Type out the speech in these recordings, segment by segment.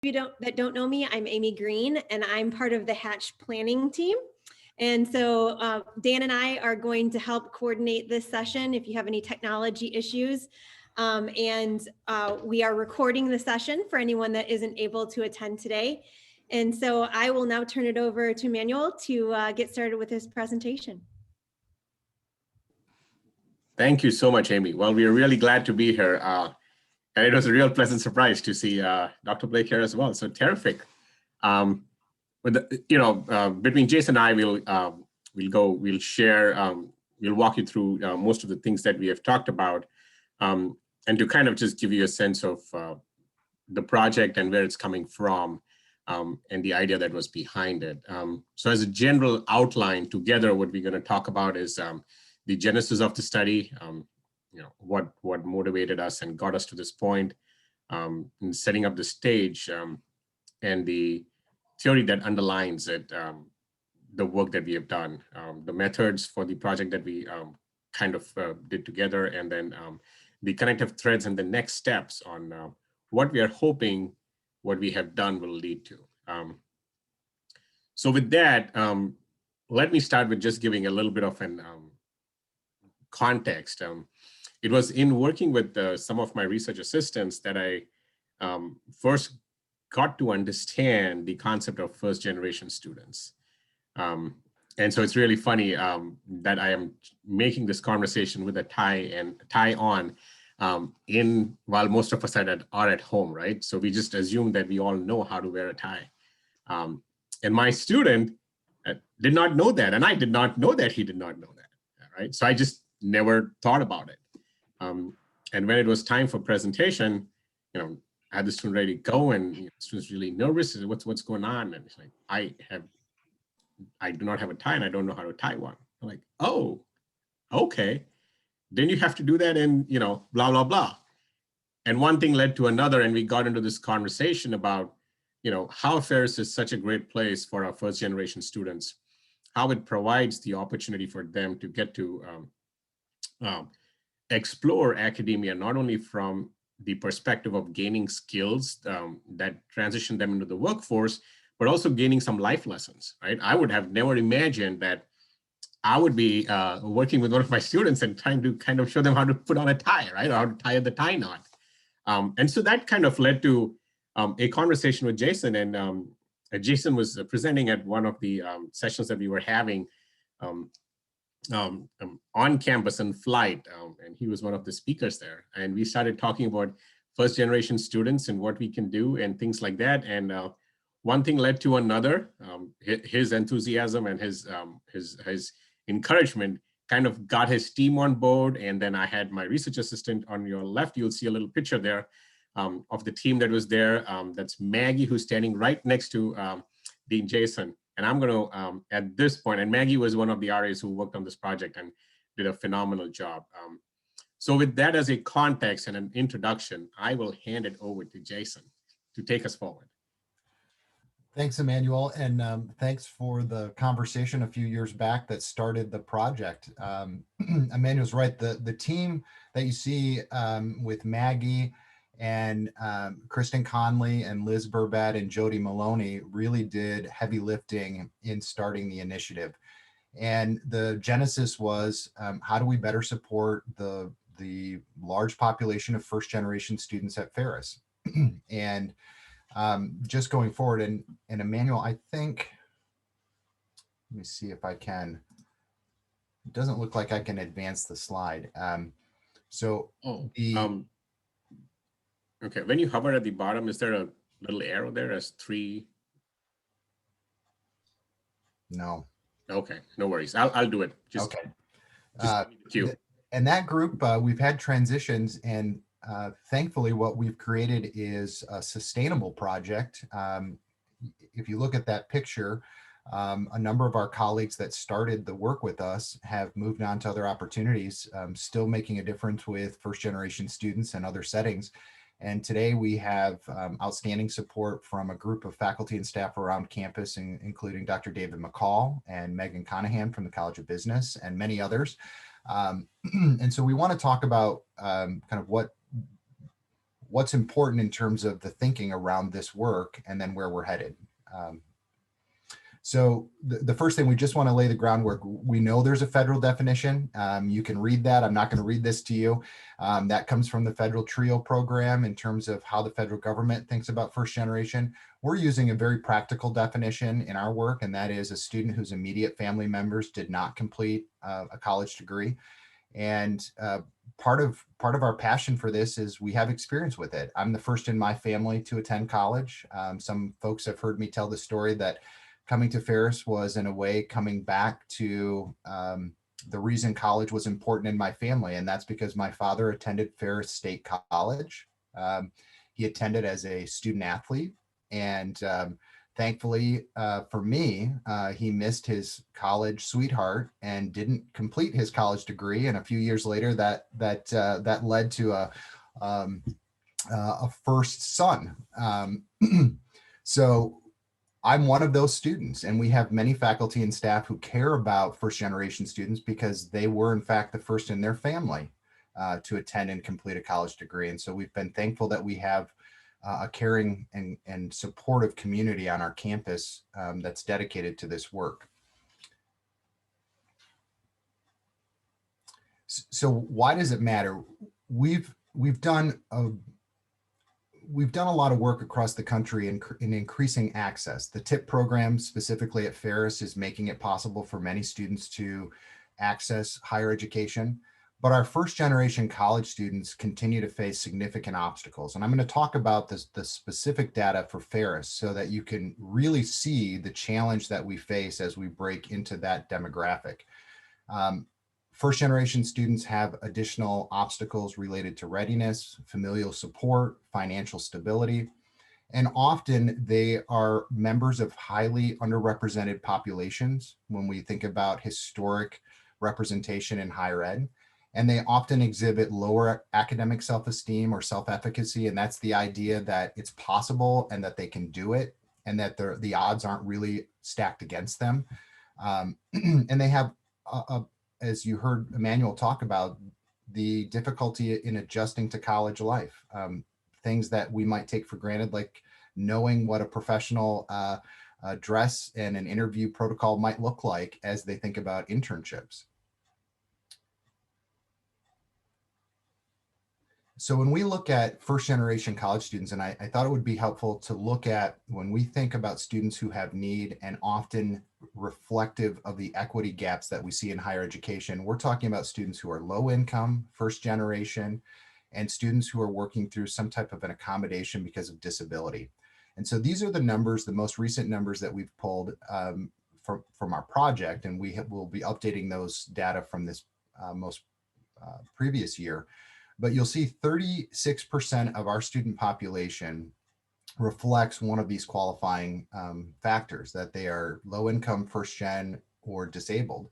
you that don't know me, I'm Amy Green, and I'm part of the Hatch planning team. And so Dan and I are going to help coordinate this session if you have any technology issues. We are recording the session for anyone that isn't able to attend today. And so I will now turn it over to Emmanuel to get started with his presentation. Thank you so much, Amy. Well, we are really glad to be here. And it was a real pleasant surprise to see Dr. Blake here as well. So terrific. Between Jason and I, we'll share, we'll walk you through most of the things that we have talked about, and to kind of just give you a sense of the project and where it's coming from, and the idea that was behind it. So as a general outline together, what we're going to talk about is the genesis of the study, what motivated us and got us to this point, in setting up the stage, and the theory that underlines it, the work that we have done, the methods for the project that we did together, and then the connective threads and the next steps on what we are hoping what we have done will lead to. So with that, let me start with just giving a little bit of an context. It was in working with some of my research assistants that I first got to understand the concept of first generation students. And so it's really funny that I am making this conversation with a tie on while most of us are at home, right? So we just assume that we all know how to wear a tie. And my student did not know that, and I did not know that he did not know that, right? So I just never thought about it. And when it was time for presentation, I had the student ready to go, and the student's really nervous. What's going on? And it's like, I do not have a tie, and I don't know how to tie one. I'm like, oh, okay. Then you have to do that, and blah blah blah. And one thing led to another, and we got into this conversation about how Ferris is such a great place for our first generation students, how it provides the opportunity for them to get to explore academia, not only from the perspective of gaining skills that transition them into the workforce, but also gaining some life lessons, right? I would have never imagined that I would be working with one of my students and trying to kind of show them how to put on a tie, right? Or how to tie the tie knot. And so that kind of led to a conversation with Jason, and Jason was presenting at one of the sessions that we were having on campus in flight, and he was one of the speakers there. And we started talking about first generation students and what we can do and things like that. And one thing led to another. His enthusiasm and his encouragement kind of got his team on board. And then I had my research assistant on your left. You'll see a little picture there of the team that was there. That's Maggie, who's standing right next to Dean Jason. And I'm going to, at this point, and Maggie was one of the RAs who worked on this project and did a phenomenal job. So with that as a context and an introduction, I will hand it over to Jason to take us forward. Thanks, Emmanuel, and thanks for the conversation a few years back that started the project. Emmanuel's right. The team that you see with Maggie and Kristen Conley and Liz Burbat and Jody Maloney really did heavy lifting in starting the initiative. And the genesis was, how do we better support the large population of first generation students at Ferris? And just going forward, and Emmanuel, I think, let me see if I can, it doesn't look like I can advance the slide. Okay, when you hover at the bottom, is there a little arrow there as 3? No. Okay, no worries. I'll do it. Okay. Cue. And that group, we've had transitions, and thankfully what we've created is a sustainable project. If you look at that picture, a number of our colleagues that started the work with us have moved on to other opportunities, still making a difference with first generation students and other settings. And today we have outstanding support from a group of faculty and staff around campus, including Dr. David McCall and Megan Conahan from the College of Business and many others. And so we want to talk about kind of what what's important in terms of the thinking around this work and then where we're headed. So the first thing, we just want to lay the groundwork. We know there's a federal definition. You can read that. I'm not going to read this to you. That comes from the federal TRIO program in terms of how the federal government thinks about first generation. We're using a very practical definition in our work, and that is a student whose immediate family members did not complete a college degree. And part of our passion for this is we have experience with it. I'm the first in my family to attend college. Some folks have heard me tell the story that coming to Ferris was, in a way, coming back to the reason college was important in my family. And that's because my father attended Ferris State College. He attended as a student athlete. And thankfully for me, he missed his college sweetheart and didn't complete his college degree. And a few years later, that led to a first son. So I'm one of those students, and we have many faculty and staff who care about first generation students because they were in fact the first in their family to attend and complete a college degree. And so we've been thankful that we have a caring and supportive community on our campus that's dedicated to this work. So why does it matter? We've done a lot of work across the country in increasing access. The TIP program, specifically at Ferris, is making it possible for many students to access higher education. But our first generation college students continue to face significant obstacles. And I'm going to talk about the specific data for Ferris so that you can really see the challenge that we face as we break into that demographic. First generation students have additional obstacles related to readiness, familial support, financial stability, and often they are members of highly underrepresented populations when we think about historic representation in higher ed. And they often exhibit lower academic self-esteem or self-efficacy. And that's the idea that it's possible and that they can do it and that the odds aren't really stacked against them. And they have as you heard Emmanuel talk about, the difficulty in adjusting to college life, things that we might take for granted, like knowing what a professional dress and an interview protocol might look like as they think about internships. So when we look at first generation college students, and I thought it would be helpful to look at when we think about students who have need and often reflective of the equity gaps that we see in higher education, we're talking about students who are low income, first generation, and students who are working through some type of an accommodation because of disability. And so these are the numbers, the most recent numbers that we've pulled from our project, and we'll be updating those data from this most previous year. But you'll see 36% of our student population reflects one of these qualifying factors, that they are low income, first gen, or disabled.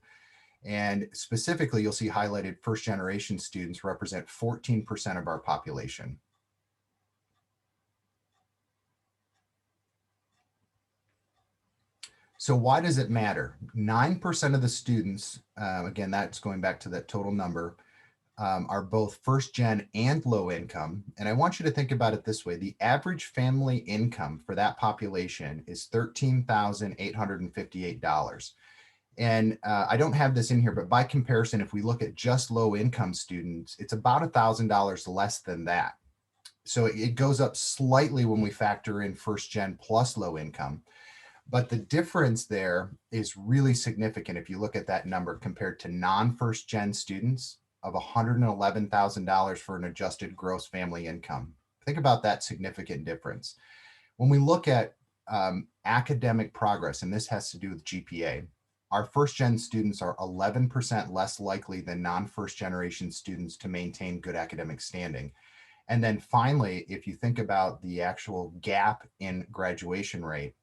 And specifically, you'll see highlighted first generation students represent 14% of our population. So why does it matter? 9% of the students, again, that's going back to that total number, are both first gen and low income. And I want you to think about it this way. The average family income for that population is $13,858. And I don't have this in here, but by comparison, if we look at just low income students, it's about $1,000 less than that. So it goes up slightly when we factor in first gen plus low income. But the difference there is really significant if you look at that number compared to non-first gen students of $111,000 for an adjusted gross family income. Think about that significant difference. When we look at academic progress, and this has to do with GPA, our first gen students are 11% less likely than non-first generation students to maintain good academic standing. And then finally, if you think about the actual gap in graduation rate,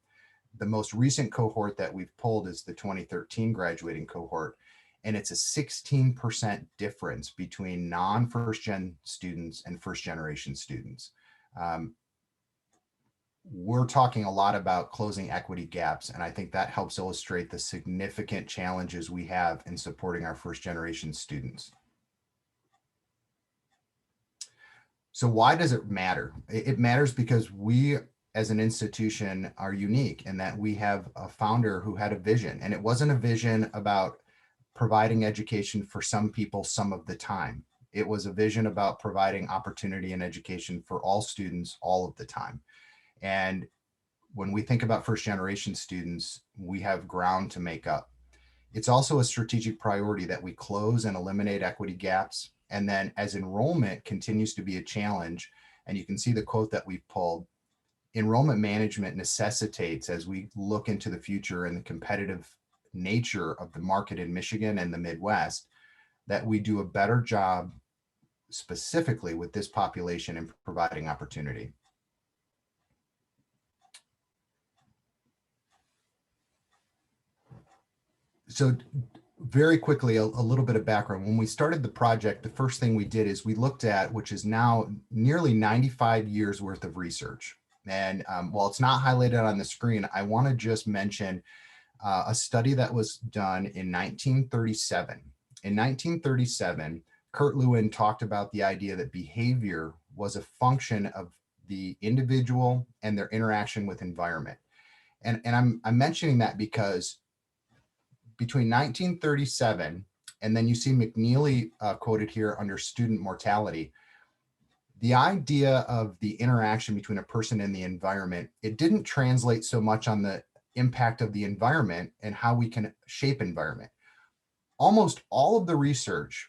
the most recent cohort that we've pulled is the 2013 graduating cohort. And it's a 16% difference between non-first gen students and first generation students. We're talking a lot about closing equity gaps, and I think that helps illustrate the significant challenges we have in supporting our first generation students. So why does it matter? It matters because we as an institution are unique in that we have a founder who had a vision, and it wasn't a vision about providing education for some people some of the time. It was a vision about providing opportunity and education for all students all of the time. And when we think about first generation students, we have ground to make up. It's also a strategic priority that we close and eliminate equity gaps. And then as enrollment continues to be a challenge, and you can see the quote that we've pulled, enrollment management necessitates, as we look into the future and the competitive nature of the market in Michigan and the Midwest, that we do a better job specifically with this population in providing opportunity. So very quickly, a little bit of background. When we started the project, the first thing we did is we looked at, which is now nearly 95 years worth of research. And while it's not highlighted on the screen, I want to just mention a study that was done in 1937. In 1937, Kurt Lewin talked about the idea that behavior was a function of the individual and their interaction with environment. And I'm mentioning that because between 1937 and then you see McNeely quoted here under student mortality, the idea of the interaction between a person and the environment, it didn't translate so much on the impact of the environment and how we can shape environment. Almost all of the research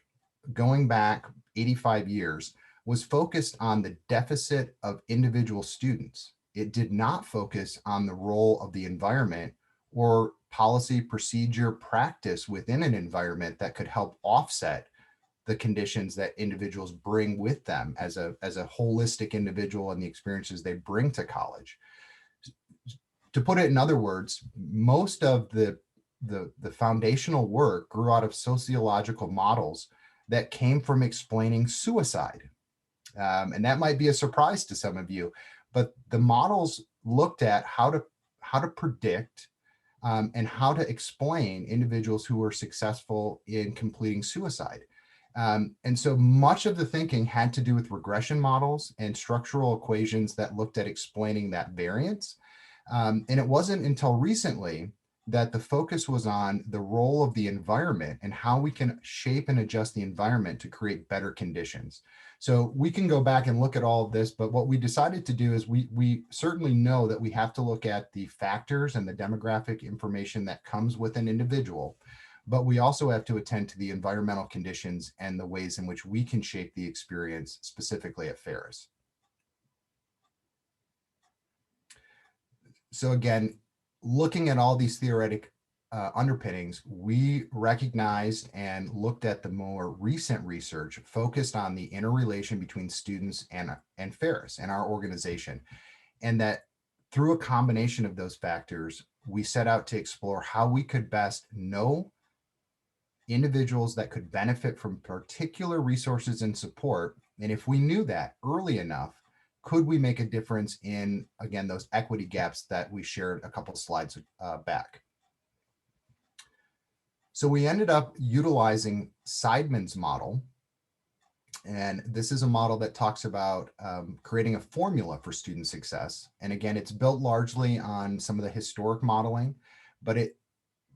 going back 85 years was focused on the deficit of individual students. It did not focus on the role of the environment or policy, procedure, practice within an environment that could help offset the conditions that individuals bring with them as a holistic individual and the experiences they bring to college. To put it in other words, most of the foundational work grew out of sociological models that came from explaining suicide. And that might be a surprise to some of you, but the models looked at how to predict and how to explain individuals who were successful in completing suicide. And so much of the thinking had to do with regression models and structural equations that looked at explaining that variance. And it wasn't until recently that the focus was on the role of the environment and how we can shape and adjust the environment to create better conditions. So we can go back and look at all of this, but what we decided to do is we certainly know that we have to look at the factors and the demographic information that comes with an individual, but we also have to attend to the environmental conditions and the ways in which we can shape the experience specifically at Ferris. So again, looking at all these theoretic underpinnings, we recognized and looked at the more recent research focused on the interrelation between students and Ferris and our organization. And that through a combination of those factors, we set out to explore how we could best know individuals that could benefit from particular resources and support. And if we knew that early enough, could we make a difference in, again, those equity gaps that we shared a couple slides back? So we ended up utilizing Seidman's model. And this is a model that talks about creating a formula for student success. And again, it's built largely on some of the historic modeling, but it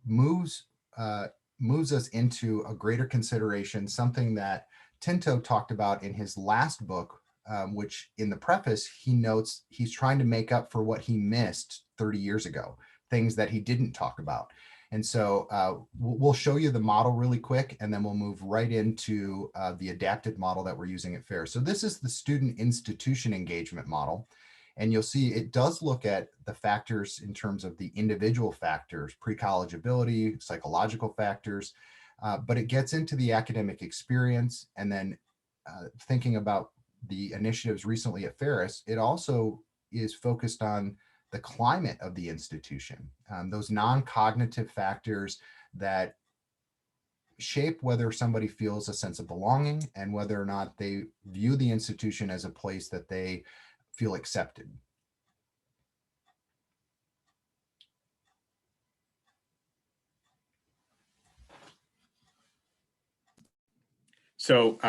moves us into a greater consideration, something that Tinto talked about in his last book, which in the preface, he notes he's trying to make up for what he missed 30 years ago, things that he didn't talk about. And so we'll show you the model really quick, and then we'll move right into the adapted model that we're using at FAIR. So this is the student institution engagement model. And you'll see it does look at the factors in terms of the individual factors, pre-college ability, psychological factors, but it gets into the academic experience. And then thinking about the initiatives recently at Ferris, it also is focused on the climate of the institution, those non-cognitive factors that shape whether somebody feels a sense of belonging and whether or not they view the institution as a place that they feel accepted. So,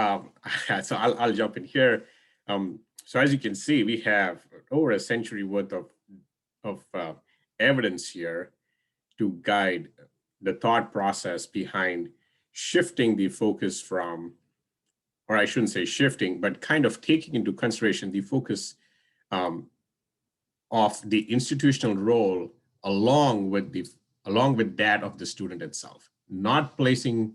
so I'll jump in here. So as you can see, we have over a century worth of evidence here to guide the thought process behind shifting the focus from, or I shouldn't say shifting, but kind of taking into consideration the focus of the institutional role along with that of the student itself, not placing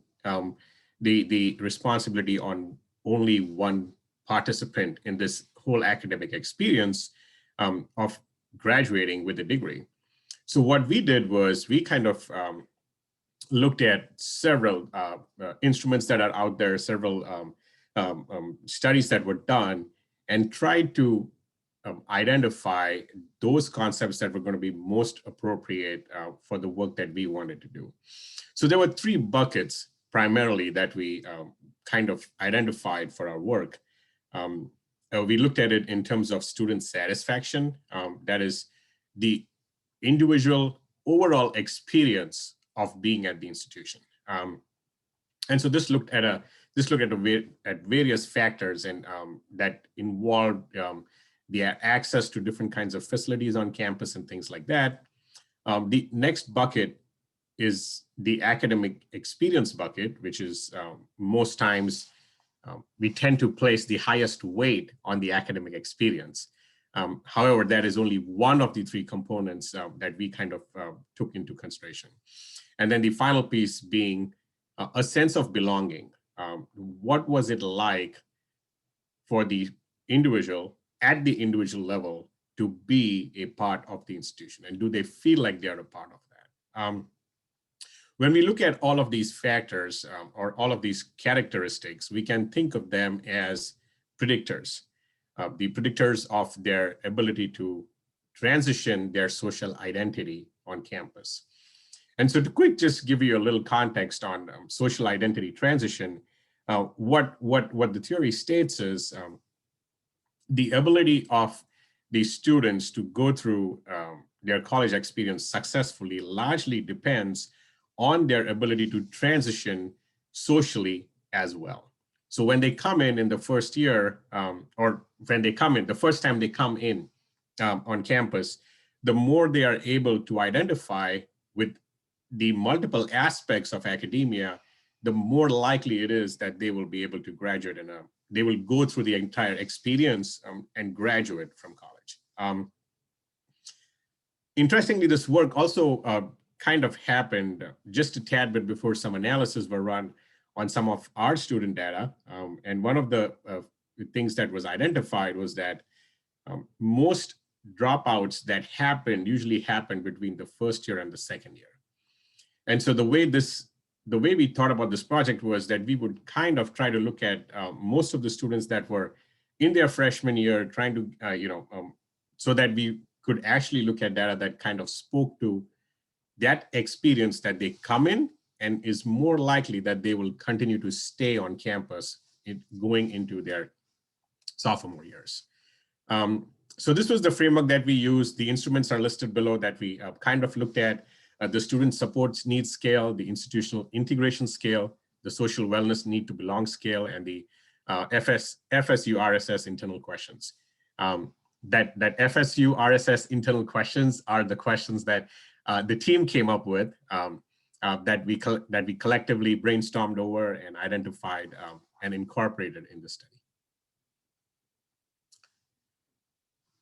the responsibility on only one participant in this whole academic experience of graduating with a degree. So what we did was we kind of looked at several instruments that are out there, several studies that were done, and tried to identify those concepts that were going to be most appropriate for the work that we wanted to do. So there were three buckets primarily that we kind of identified for our work. We looked at it in terms of student satisfaction, that is the individual overall experience of being at the institution. And so this looked at various factors and that involved the access to different kinds of facilities on campus and things like that. The next bucket is the academic experience bucket, which is most times we tend to place the highest weight on the academic experience. However, that is only one of the three components that we kind of took into consideration. And then the final piece being a sense of belonging. What was it like for the individual at the individual level to be a part of the institution? And do they feel like they're a part of that? When we look at all of these factors or all of these characteristics, we can think of them as predictors, the predictors of their ability to transition their social identity on campus. And so to just give you a little context on social identity transition, what the theory states is the ability of the students to go through their college experience successfully largely depends on their ability to transition socially as well. So when they come in the first year, or when they come in, the first time they come in on campus, the more they are able to identify with the multiple aspects of academia, the more likely it is that they will be able to graduate and they will go through the entire experience and graduate from college. Interestingly, this work also kind of happened just a tad bit before some analysis were run on some of our student data. And one of the things that was identified was that most dropouts that usually happen between the first year and the second year. And so the way we thought about this project was that we would kind of try to look at most of the students that were in their freshman year, trying to, so that we could actually look at data that kind of spoke to that experience that they come in, and is more likely that they will continue to stay on campus going into their sophomore years. So this was the framework that we used. The instruments are listed below that we kind of looked at. The student supports needs scale, the institutional integration scale, the social wellness need to belong scale, and the FSU RSS internal questions. That FSU RSS internal questions are the questions that the team came up with, that we collectively brainstormed over and identified and incorporated in the study.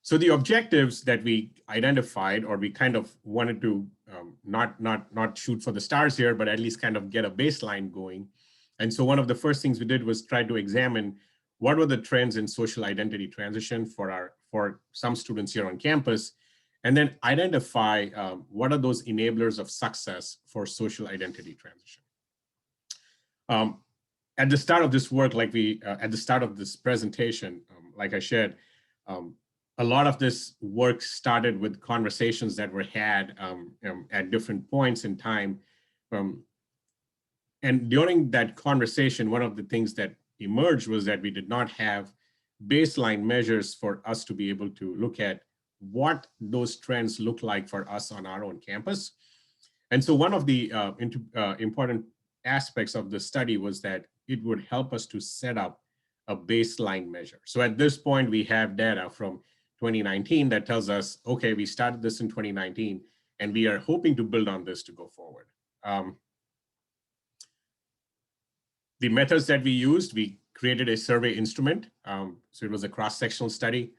So the objectives that we identified, or we kind of wanted to not shoot for the stars here, but at least kind of get a baseline going. And so one of the first things we did was try to examine what were the trends in social identity transition for some students here on campus, and then identify what are those enablers of success for social identity transition. At the start of this work, at the start of this presentation, like I shared, a lot of this work started with conversations that were had at different points in time. And during that conversation, one of the things that emerged was that we did not have baseline measures for us to be able to look at what those trends look like for us on our own campus. And so one of the important aspects of the study was that it would help us to set up a baseline measure. So at this point, we have data from 2019 that tells us, okay, we started this in 2019, and we are hoping to build on this to go forward. The methods that we used, we created a survey instrument. So it was a cross-sectional study.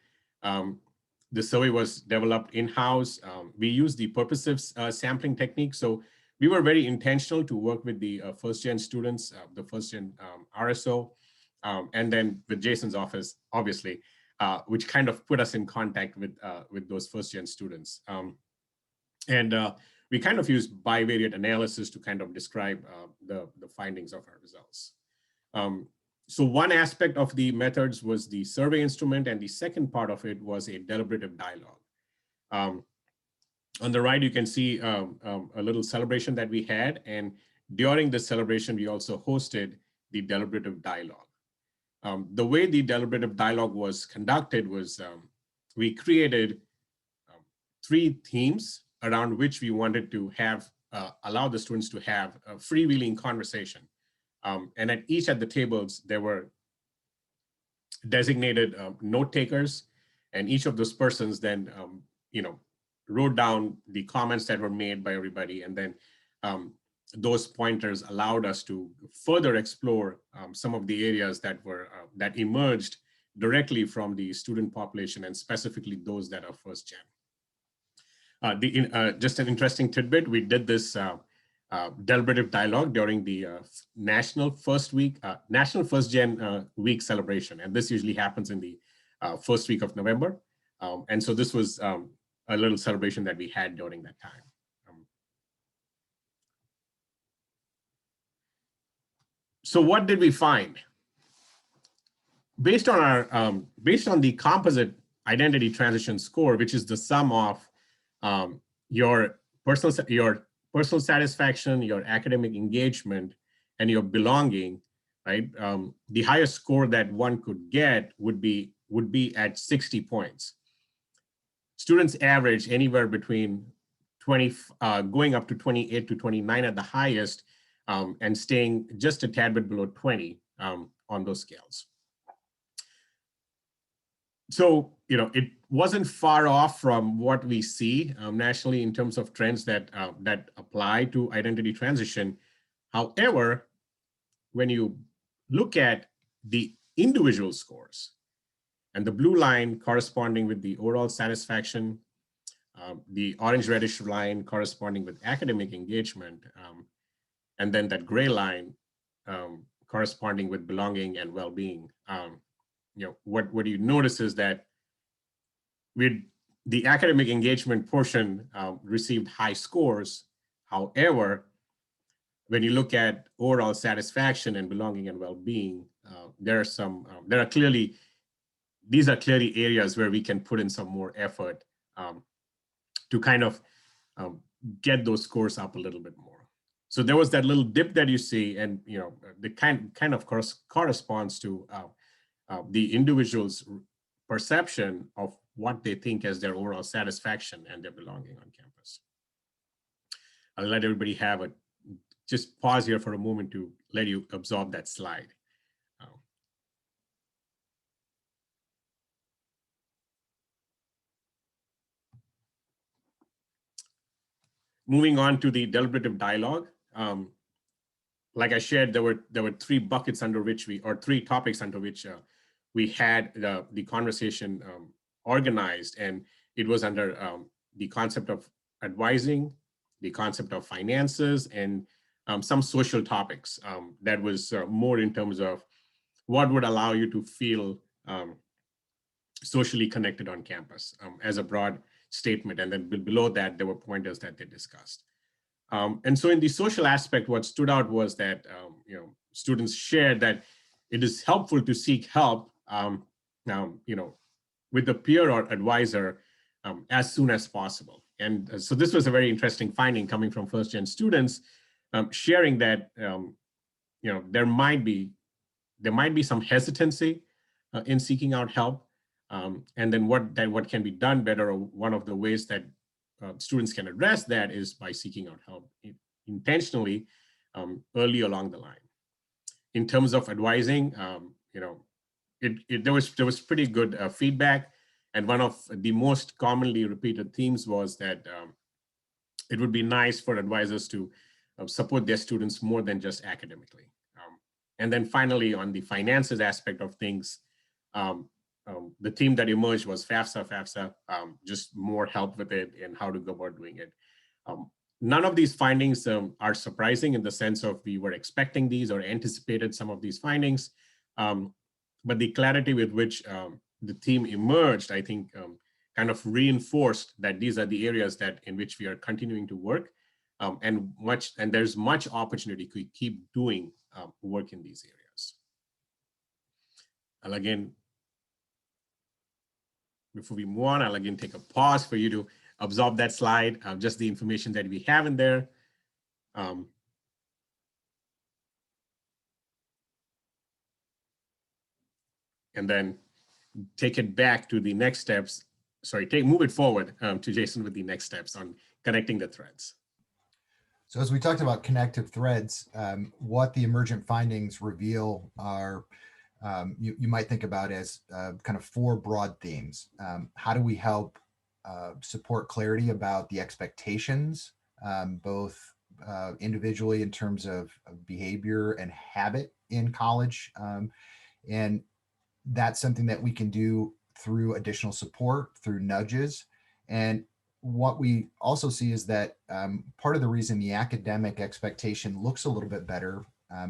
The survey was developed in-house. We used the purposive sampling technique. So we were very intentional to work with the first-gen students, the first-gen RSO, and then with Jason's office, obviously, which kind of put us in contact with those first-gen students. We kind of used bivariate analysis to kind of describe the findings of our results. So one aspect of the methods was the survey instrument, and the second part of it was a deliberative dialogue. On the right, you can see a little celebration that we had, and during the celebration, we also hosted the deliberative dialogue. The way the deliberative dialogue was conducted was we created 3 themes around which we wanted to have, allow the students to have a freewheeling conversation. And at each of the tables, there were designated note takers, and each of those persons then, wrote down the comments that were made by everybody, and then those pointers allowed us to further explore some of the areas that were that emerged directly from the student population, and specifically those that are first gen. Just an interesting tidbit, we did this deliberative dialogue during the National First Gen Week celebration, and this usually happens in the first week of November. And so this was a little celebration that we had during that time. So what did we find? Based on our based on the composite identity transition score, which is the sum of your personal satisfaction, your academic engagement, and your belonging, right? The highest score that one could get would be at 60 points. Students average anywhere between 20, going up to 28 to 29 at the highest, and staying just a tad bit below 20 on those scales. So, it wasn't far off from what we see nationally in terms of trends that apply to identity transition. However, when you look at the individual scores, and the blue line corresponding with the overall satisfaction, the orange reddish line corresponding with academic engagement, and then that gray line corresponding with belonging and well-being. What you notice is that with the academic engagement portion received high scores. However, when you look at overall satisfaction and belonging and well-being, these are clearly areas where we can put in some more effort to kind of get those scores up a little bit more. So there was that little dip that you see, and the kind of corresponds to the individual's perception of what they think as their overall satisfaction and their belonging on campus. I'll let everybody just pause here for a moment to let you absorb that slide. Moving on to the deliberative dialogue. Like I shared, there were 3 buckets under which or 3 topics under which we had the conversation organized, and it was under the concept of advising, the concept of finances, and some social topics that was more in terms of what would allow you to feel socially connected on campus as a broad statement. And then below that, there were pointers that they discussed. And so in the social aspect, what stood out was that students shared that it is helpful to seek help with a peer or advisor as soon as possible. And so this was a very interesting finding coming from first-gen students, sharing that there might be some hesitancy in seeking out help, and then what can be done better, or one of the ways that students can address that is by seeking out help intentionally early along the line. In terms of advising, there was pretty good feedback. And one of the most commonly repeated themes was that it would be nice for advisors to support their students more than just academically. And then finally, on the finances aspect of things, the theme that emerged was FAFSA, just more help with it and how to go about doing it. None of these findings are surprising in the sense of we were expecting these or anticipated some of these findings, but the clarity with which the theme emerged, I think, kind of reinforced that these are the areas that in which we are continuing to work, and there's much opportunity to keep doing work in these areas. I'll again, before we move on, I'll again take a pause for you to absorb that slide, just the information that we have in there. And then take it back to the next steps. Sorry, move it forward to Jason with the next steps on connecting the threads. So as we talked about connective threads, what the emergent findings reveal are, you might think about as kind of 4 broad themes. How do we help support clarity about the expectations, both individually in terms of behavior and habit in college? And that's something that we can do through additional support, through nudges. And what we also see is that part of the reason the academic expectation looks a little bit better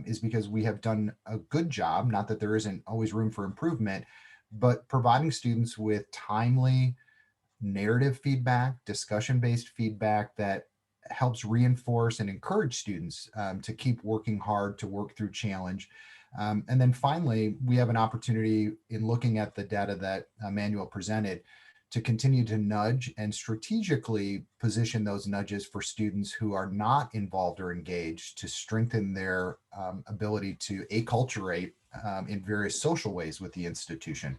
is because we have done a good job, not that there isn't always room for improvement, but providing students with timely narrative feedback, discussion-based feedback that helps reinforce and encourage students to keep working hard, to work through challenge. And then finally, we have an opportunity in looking at the data that Emmanuel presented to continue to nudge and strategically position those nudges for students who are not involved or engaged to strengthen their ability to acculturate in various social ways with the institution.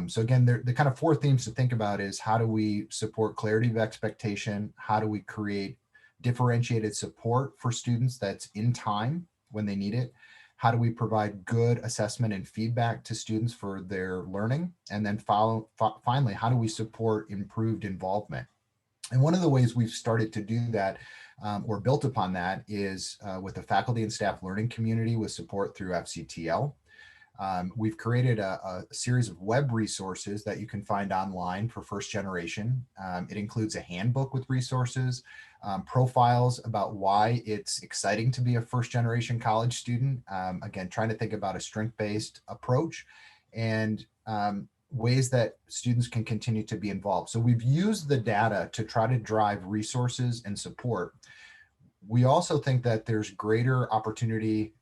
So again, the kind of 4 themes to think about is how do we support clarity of expectation? How do we create differentiated support for students that's in time when they need it? How do we provide good assessment and feedback to students for their learning? And then finally, how do we support improved involvement? And one of the ways we've started to do that or built upon that is with the faculty and staff learning community with support through FCTL. We've created a series of web resources that you can find online for first generation. It includes a handbook with resources, profiles about why it's exciting to be a first generation college student. Again, trying to think about a strength-based approach and ways that students can continue to be involved. So we've used the data to try to drive resources and support. We also think that there's greater opportunity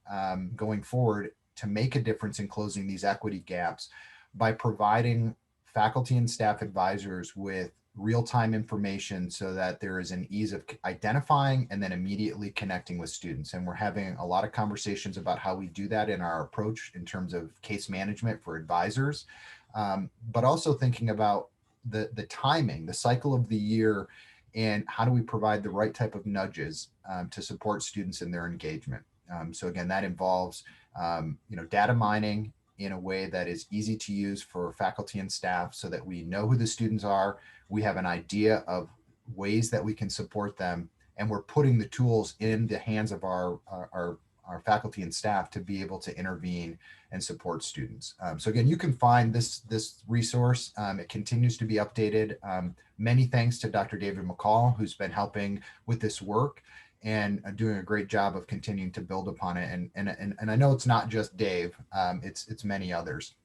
going forward to make a difference in closing these equity gaps by providing faculty and staff advisors with real-time information so that there is an ease of identifying and then immediately connecting with students. And we're having a lot of conversations about how we do that in our approach in terms of case management for advisors, but also thinking about the timing, the cycle of the year, and how do we provide the right type of nudges to support students in their engagement. So again, that involves data mining in a way that is easy to use for faculty and staff so that we know who the students are. We have an idea of ways that we can support them, and we're putting the tools in the hands of our faculty and staff to be able to intervene and support students. So again, you can find this resource. It continues to be updated. Many thanks to Dr. David McCall, who's been helping with this work and doing a great job of continuing to build upon it. And I know it's not just Dave, it's many others.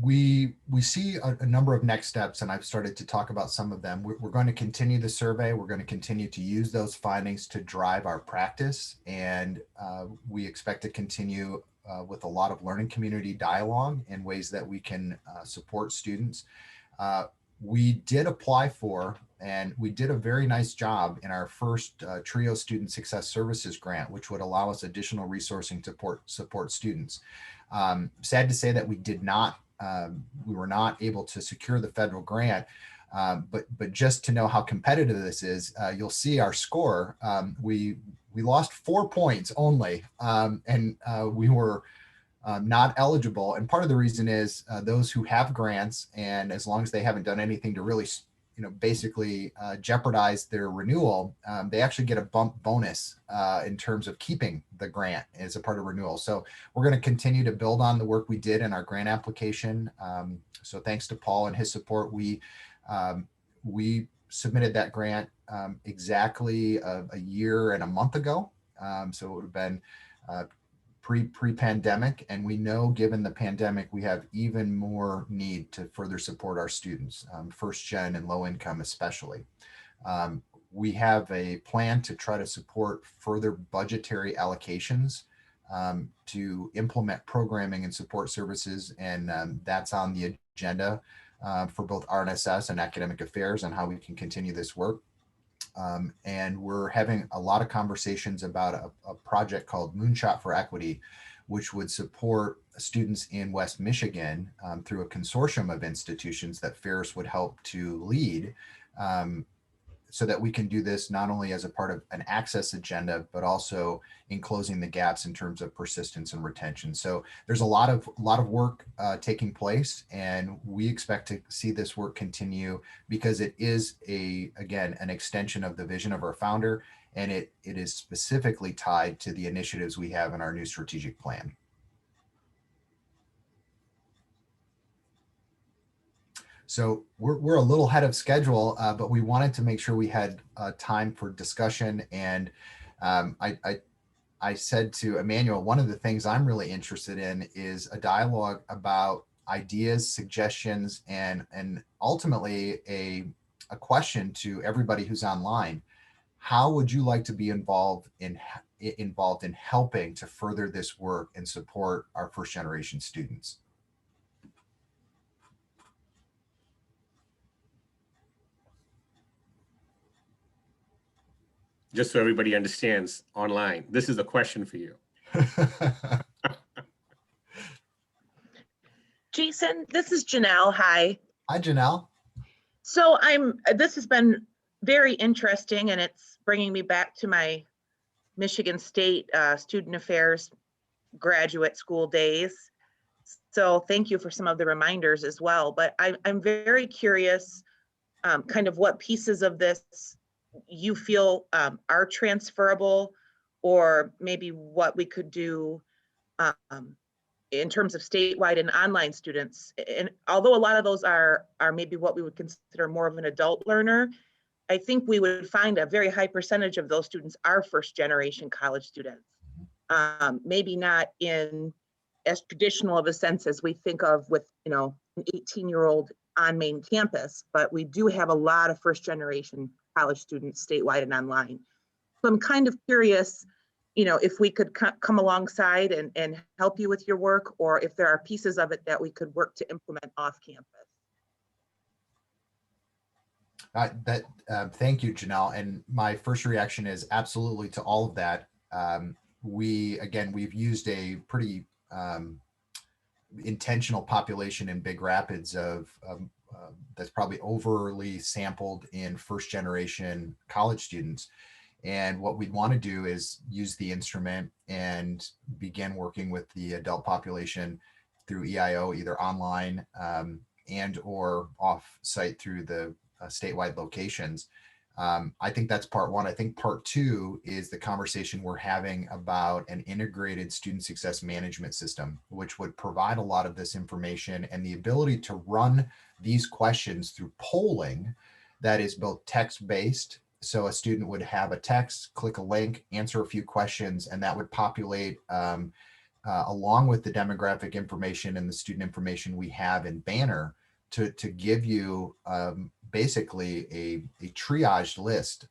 We see a number of next steps, and I've started to talk about some of them. We're going to continue the survey. We're going to continue to use those findings to drive our practice, and we expect to continue with a lot of learning community dialogue in ways that we can support students. We did apply for, and we did a very nice job in our first TRIO Student Success Services grant, which would allow us additional resourcing to support students. Sad to say that we were not able to secure the federal grant, But just to know how competitive this is, you'll see our score. We lost 4 points only, and we were not eligible. And part of the reason is those who have grants, and as long as they haven't done anything to really, basically jeopardize their renewal, they actually get a bump bonus in terms of keeping the grant as a part of renewal. So we're going to continue to build on the work we did in our grant application. So thanks to Paul and his support, we submitted that grant exactly a year and a month ago. So it would have been pre-pandemic, and we know given the pandemic, we have even more need to further support our students, first gen and low income especially. We have a plan to try to support further budgetary allocations to implement programming and support services, and that's on the agenda for both RNSS and academic affairs on how we can continue this work. And we're having a lot of conversations about a project called Moonshot for Equity, which would support students in West Michigan through a consortium of institutions that Ferris would help to lead, so that we can do this not only as a part of an access agenda, but also in closing the gaps in terms of persistence and retention. So there's a lot of work taking place, and we expect to see this work continue because it is again, an extension of the vision of our founder, and it is specifically tied to the initiatives we have in our new strategic plan. So we're a little ahead of schedule, but we wanted to make sure we had time for discussion. And I said to Emmanuel, one of the things I'm really interested in is a dialogue about ideas, suggestions, and ultimately a question to everybody who's online. How would you like to be involved in helping to further this work and support our first generation students? Just so everybody understands online, this is a question for you. Jason, this is Janelle. Hi. Hi, Janelle. So this has been very interesting, and it's bringing me back to my Michigan State Student Affairs graduate school days. So thank you for some of the reminders as well. But I'm very curious kind of what pieces of this you feel are transferable, or maybe what we could do in terms of statewide and online students. And although a lot of those are maybe what we would consider more of an adult learner, I think we would find a very high percentage of those students are first generation college students. Maybe not in as traditional of a sense as we think of with, an 18-year-old on main campus, but we do have a lot of first generation college students statewide and online. So I'm kind of curious, if we could come alongside and help you with your work, or if there are pieces of it that we could work to implement off campus. Thank you, Janelle. And my first reaction is absolutely to all of that. We've used a pretty intentional population in Big Rapids that's probably overly sampled in first generation college students. And what we'd want to do is use the instrument and begin working with the adult population through EIO, either online and or off site through the statewide locations. I think that's part one. I think part two is the conversation we're having about an integrated student success management system, which would provide a lot of this information and the ability to run these questions through polling that is both text-based. So a student would have a text, click a link, answer a few questions, and that would populate along with the demographic information and the student information we have in Banner to give you basically a triaged list.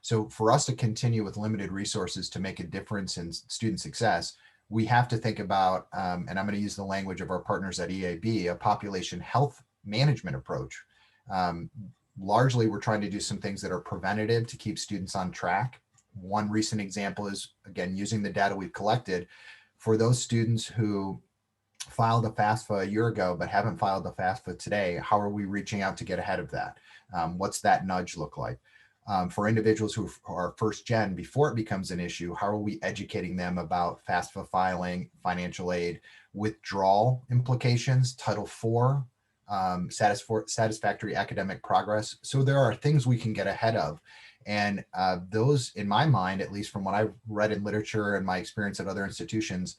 So for us to continue with limited resources to make a difference in student success, we have to think about, and I'm going to use the language of our partners at EAB, a population health management approach. Largely, we're trying to do some things that are preventative to keep students on track. One recent example is, again, using the data we've collected for those students who filed a FAFSA a year ago, but haven't filed a FAFSA today. How are we reaching out to get ahead of that? What's that nudge look like? For individuals who are first gen, before it becomes an issue, how are we educating them about FAFSA filing, financial aid, withdrawal implications, Title IV, satisfactory academic progress? So there are things we can get ahead of. And those, in my mind, at least from what I've read in literature and my experience at other institutions,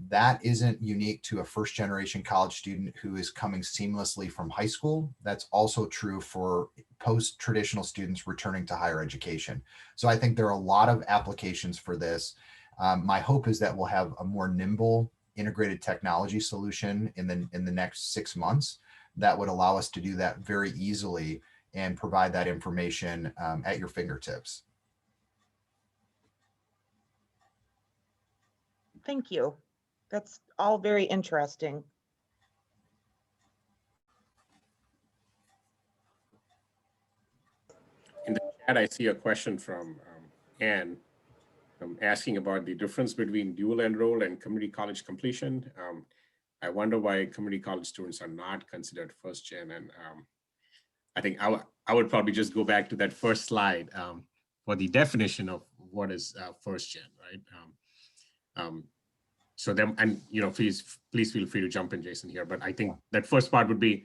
that isn't unique to a first generation college student who is coming seamlessly from high school. That's also true for post-traditional students returning to higher education. So I think there are a lot of applications for this. My hope is that we'll have a more nimble integrated technology solution in the next 6 months that would allow us to do that very easily and provide that information at your fingertips. Thank you. That's all very interesting. In the chat, I see a question from Anne asking about the difference between dual enroll and community college completion. I wonder why community college students are not considered first gen. And I think I would probably just go back to that first slide for the definition of what is first gen, right? So then, and please feel free to jump in, Jason, here. But I think that first part would be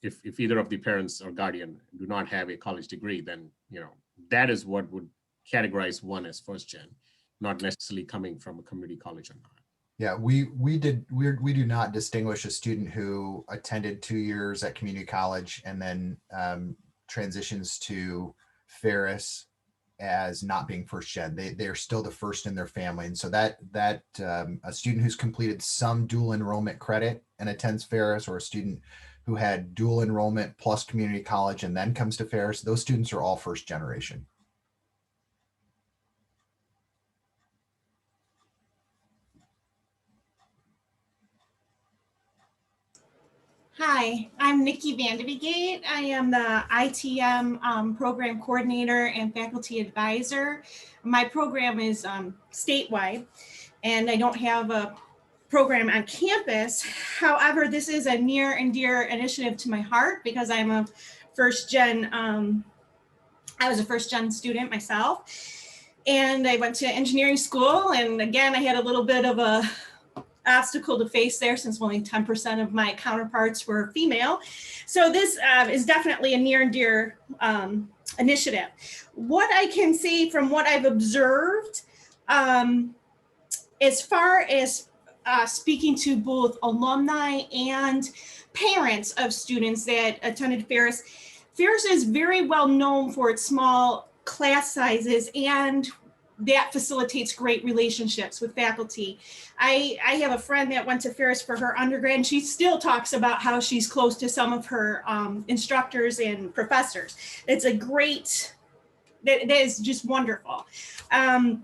if either of the parents or guardian do not have a college degree, then that is what would categorize one as first gen, not necessarily coming from a community college or not. Yeah, we do not distinguish a student who attended 2 years at community college and then transitions to Ferris as not being first gen. They are still the first in their family, and so that a student who's completed some dual enrollment credit and attends Ferris, or a student who had dual enrollment plus community college and then comes to Ferris, those students are all first generation. Hi, I'm Nikki Vandevegate. I am the ITM program coordinator and faculty advisor. My program is statewide, and I don't have a program on campus. However, this is a near and dear initiative to my heart because I'm a first gen, I was a first gen student myself, and I went to engineering school. And again, I had a little bit of a obstacle to face there since only 10% of my counterparts were female. So this is definitely a near and dear initiative. What I can say from what I've observed, as far as speaking to both alumni and parents of students that attended Ferris, Ferris is very well known for its small class sizes, and that facilitates great relationships with faculty. I have a friend that went to Ferris for her undergrad, and she still talks about how she's close to some of her instructors and professors. It's a great, that is just wonderful. I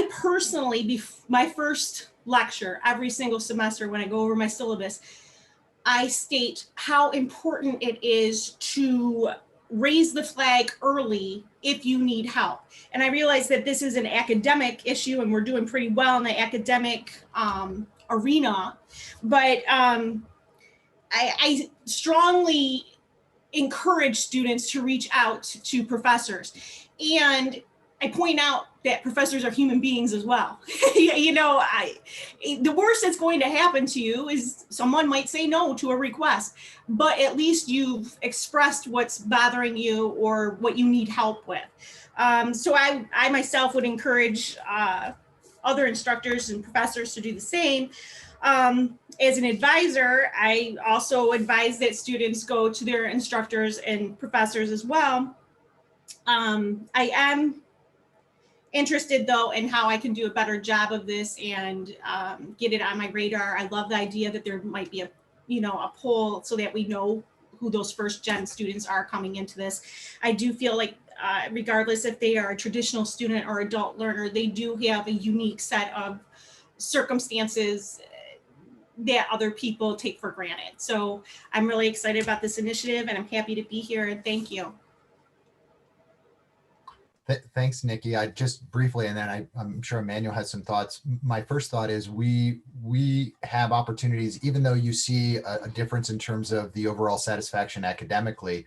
personally, my first lecture every single semester when I go over my syllabus, I state how important it is to raise the flag early if you need help. And I realize that this is an academic issue and we're doing pretty well in the academic arena, but I strongly encourage students to reach out to professors. And I point out that professors are human beings as well. The worst that's going to happen to you is someone might say no to a request, but at least you've expressed what's bothering you or what you need help with. So I myself would encourage other instructors and professors to do the same. As an advisor, I also advise that students go to their instructors and professors as well. I am interested though in how I can do a better job of this and get it on my radar. I love the idea that there might be a poll so that we know who those first gen students are coming into this. I do feel like regardless if they are a traditional student or adult learner, they do have a unique set of circumstances that other people take for granted. So I'm really excited about this initiative and I'm happy to be here, and thank you. Thanks, Nikki. I just briefly, and then I'm sure Emmanuel has some thoughts. My first thought is we have opportunities, even though you see a difference in terms of the overall satisfaction academically.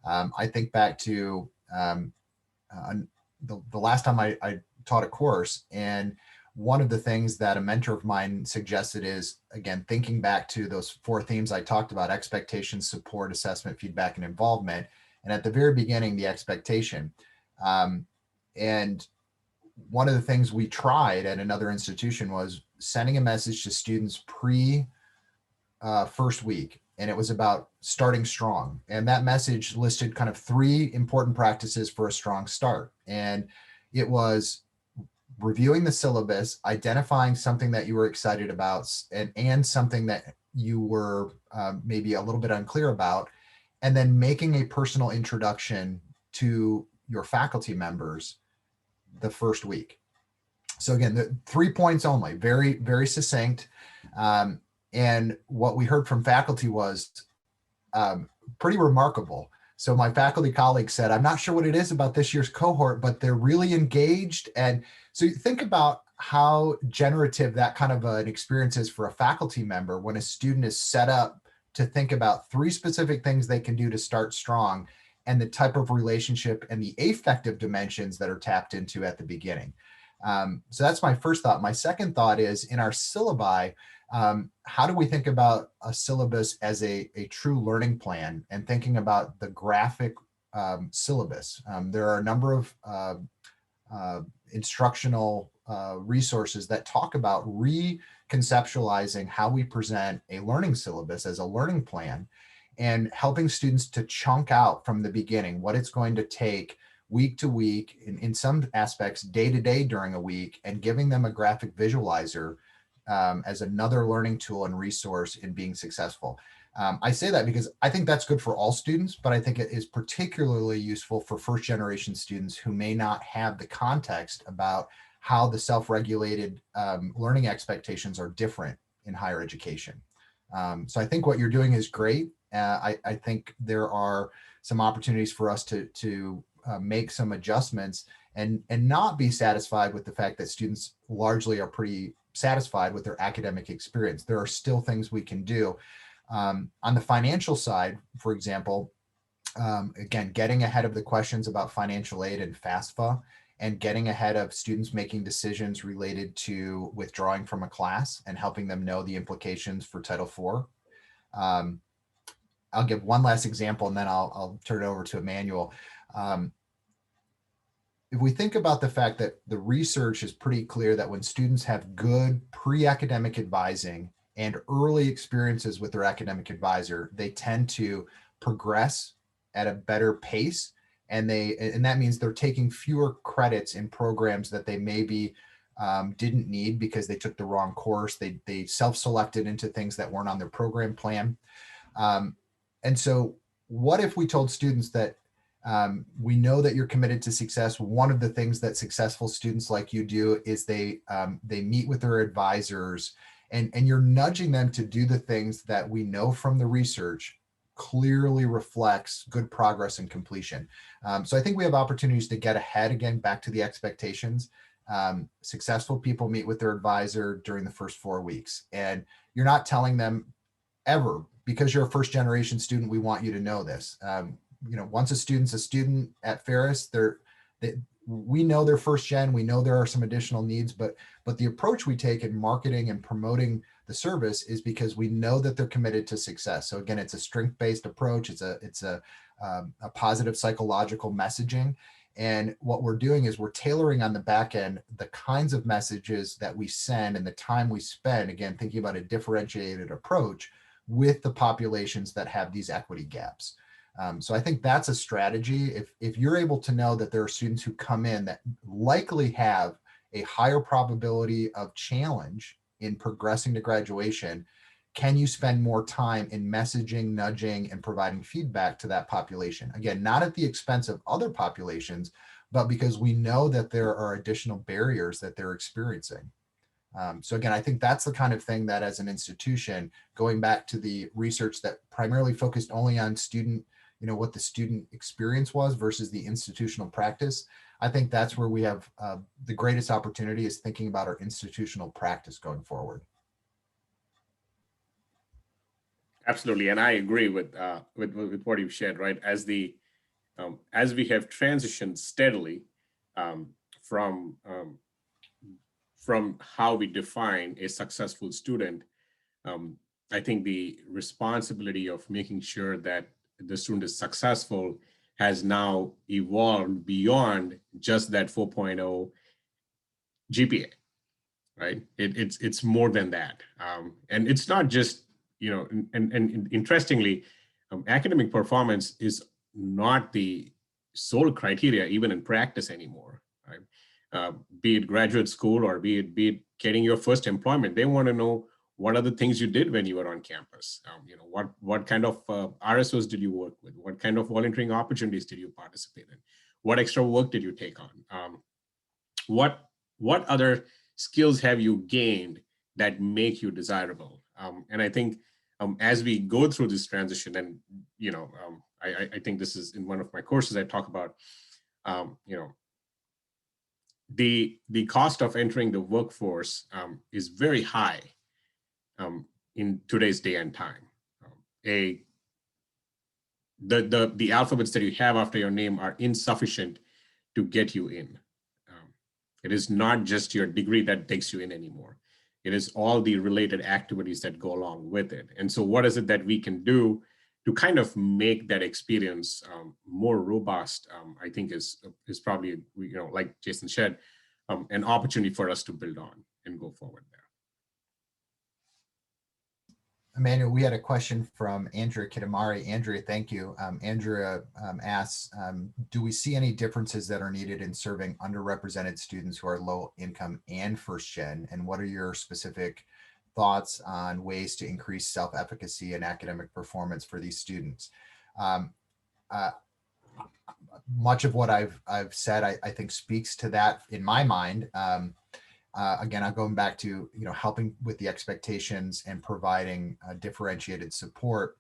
I think back to the last time I taught a course, and one of the things that a mentor of mine suggested is, again, thinking back to those 4 themes I talked about: expectations, support, assessment, feedback, and involvement. And at the very beginning, the expectation. And one of the things we tried at another institution was sending a message to students pre first week. And it was about starting strong. And that message listed kind of 3 important practices for a strong start. And it was reviewing the syllabus, identifying something that you were excited about, and something that you were maybe a little bit unclear about, and then making a personal introduction to your faculty members the first week. So again, the 3 points only, very, very succinct. And what we heard from faculty was pretty remarkable. So my faculty colleague said, I'm not sure what it is about this year's cohort, but they're really engaged. And so you think about how generative that kind of an experience is for a faculty member when a student is set up to think about 3 specific things they can do to start strong, and the type of relationship and the affective dimensions that are tapped into at the beginning. So that's my first thought. My second thought is, in our syllabi, how do we think about a syllabus as a true learning plan, and thinking about the graphic syllabus? There are a number of instructional resources that talk about reconceptualizing how we present a learning syllabus as a learning plan, and helping students to chunk out from the beginning what it's going to take week to week, in some aspects day to day during a week, and giving them a graphic visualizer as another learning tool and resource in being successful. I say that because I think that's good for all students, but I think it is particularly useful for first generation students who may not have the context about how the self-regulated learning expectations are different in higher education. So I think what you're doing is great. I think there are some opportunities for us to make some adjustments, and not be satisfied with the fact that students largely are pretty satisfied with their academic experience. There are still things we can do. On the financial side, for example, again, getting ahead of the questions about financial aid and FAFSA, and getting ahead of students making decisions related to withdrawing from a class and helping them know the implications for Title IV. I'll give one last example, and then I'll turn it over to Emmanuel. If we think about the fact that the research is pretty clear that when students have good pre-academic advising and early experiences with their academic advisor, they tend to progress at a better pace. And that means they're taking fewer credits in programs that they maybe didn't need because they took the wrong course. They self-selected into things that weren't on their program plan. And so what if we told students that we know that you're committed to success? One of the things that successful students like you do is they meet with their advisors, and you're nudging them to do the things that we know from the research clearly reflects good progress and completion. So I think we have opportunities to get ahead, again, back to the expectations. Successful people meet with their advisor during the first 4 weeks, and you're not telling them ever, because you're a first generation student, we want you to know this. Once a student's a student at Ferris, we know they're first gen, we know there are some additional needs, but the approach we take in marketing and promoting the service is because we know that they're committed to success. So again, it's a strength-based approach. It's a positive psychological messaging. And what we're doing is we're tailoring on the back end the kinds of messages that we send and the time we spend, again, thinking about a differentiated approach with the populations that have these equity gaps. So I think that's a strategy. If you're able to know that there are students who come in that likely have a higher probability of challenge in progressing to graduation, can you spend more time in messaging, nudging, and providing feedback to that population? Again, not at the expense of other populations, but because we know that there are additional barriers that they're experiencing. So again, I think that's the kind of thing that as an institution, going back to the research that primarily focused only on student what the student experience was versus the institutional practice. I think that's where we have the greatest opportunity, is thinking about our institutional practice going forward. Absolutely, and I agree with what you've shared. Right, as we have transitioned steadily from how we define a successful student, I think the responsibility of making sure that the student is successful has now evolved beyond just that 4.0 GPA, right? It's more than that, and it's not just and interestingly, academic performance is not the sole criteria even in practice anymore, right? Be it graduate school or be it getting your first employment, they want to know what are the things you did when you were on campus. What kind of RSOs did you work with? What kind of volunteering opportunities did you participate in? What extra work did you take on? What other skills have you gained that make you desirable? And I think as we go through this transition, and I think this is in one of my courses, I talk about the cost of entering the workforce is very high in today's day and time. The alphabets that you have after your name are insufficient to get you in. It is not just your degree that takes you in anymore. It is all the related activities that go along with it. And so what is it that we can do to kind of make that experience more robust? I think is probably, like Jason said, an opportunity for us to build on and go forward there. Emmanuel, we had a question from Andrea Kitamari. Andrea, thank you. Andrea asks, do we see any differences that are needed in serving underrepresented students who are low income and first gen? And what are your specific thoughts on ways to increase self-efficacy and academic performance for these students? Much of what I've said, I think speaks to that in my mind. Again, I'm going back to, helping with the expectations and providing differentiated support.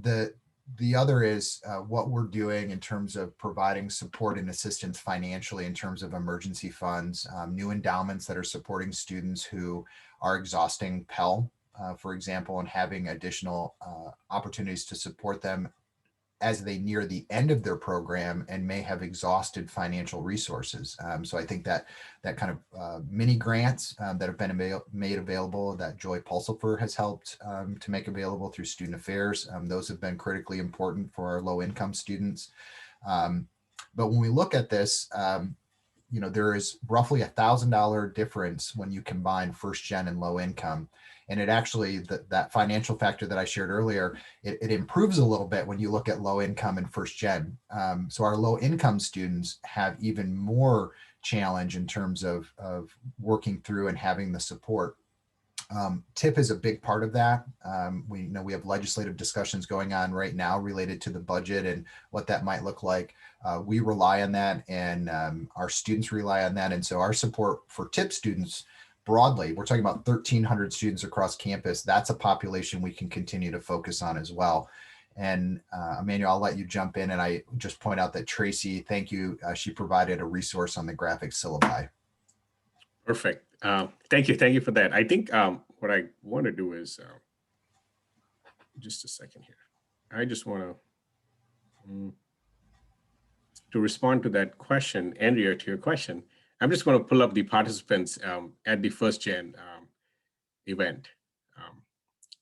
The other is what we're doing in terms of providing support and assistance financially in terms of emergency funds, new endowments that are supporting students who are exhausting Pell, for example, and having additional opportunities to support them as they near the end of their program and may have exhausted financial resources. So I think that kind of mini grants that have been made available, that Joy Pulsifer has helped to make available through Student Affairs, those have been critically important for our low income students. But when we look at this, there is roughly $1,000 difference when you combine first gen and low income. And it actually, that financial factor that I shared earlier, it improves a little bit when you look at low income and first gen. So our low income students have even more challenge in terms of working through and having the support. TIP is a big part of that. We know we have legislative discussions going on right now related to the budget and what that might look like. We rely on that, and our students rely on that. And so our support for TIP students broadly, we're talking about 1,300 students across campus. That's a population we can continue to focus on as well. And Emmanuel, I'll let you jump in, and I just point out that Tracy, thank you. She provided a resource on the graphic syllabi. Perfect. Thank you for that. I think what I want to do is, just a second here. I just want to respond to that question, Andrea, to your question. I'm just going to pull up the participants at the first gen event,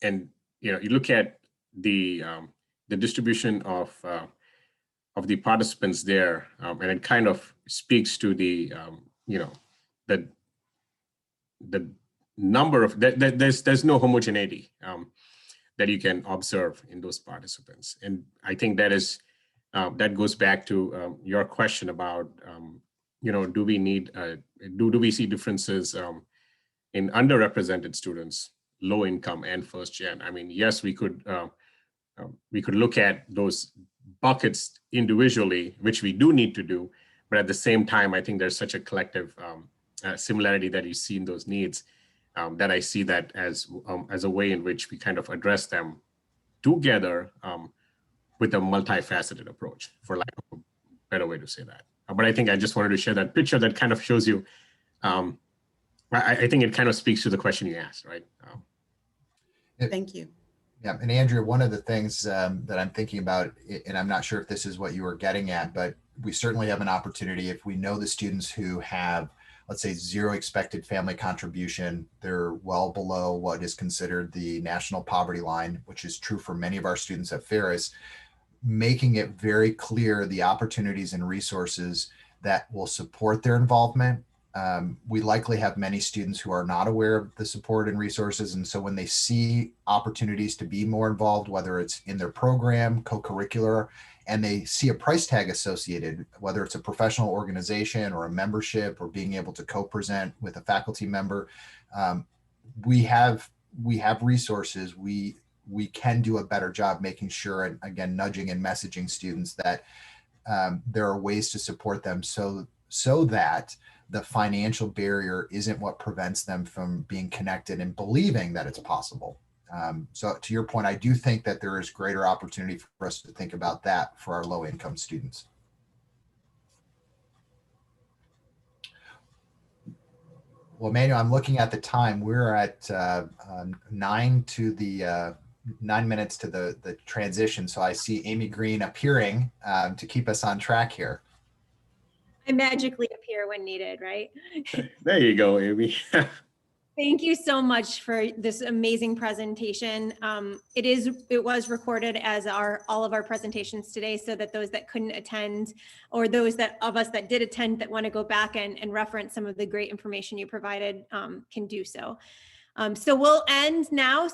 and you look at the distribution of the participants there, and it kind of speaks to the the number of there's no homogeneity that you can observe in those participants, and I think that is that goes back to your question about do we need do we see differences in underrepresented students, low income and first gen? I mean, yes, we could look at those buckets individually, which we do need to do, but at the same time, I think there's such a collective similarity that you see in those needs that I see that as a way in which we kind of address them together with a multifaceted approach, for lack of a better way to say that. But I think I just wanted to share that picture that kind of shows you, I think it kind of speaks to the question you asked, right? Thank you. Yeah, and Andrea, one of the things that I'm thinking about, and I'm not sure if this is what you were getting at, but we certainly have an opportunity if we know the students who have, let's say, zero expected family contribution, they're well below what is considered the national poverty line, which is true for many of our students at Ferris, making it very clear the opportunities and resources that will support their involvement. We likely have many students who are not aware of the support and resources. And so when they see opportunities to be more involved, whether it's in their program, co-curricular, and they see a price tag associated, whether it's a professional organization or a membership or being able to co-present with a faculty member, we have resources. We can do a better job making sure, and again, nudging and messaging students that there are ways to support them so that the financial barrier isn't what prevents them from being connected and believing that it's possible. So to your point, I do think that there is greater opportunity for us to think about that for our low income students. Well, Emmanuel, I'm looking at the time. We're at 9 minutes to the transition. So I see Amy Green appearing to keep us on track here. I magically appear when needed, right? There you go, Amy. Thank you so much for this amazing presentation. It was recorded as all of our presentations today, so that those that couldn't attend, or those of us that did attend that want to go back and reference some of the great information you provided can do so. So we'll end now.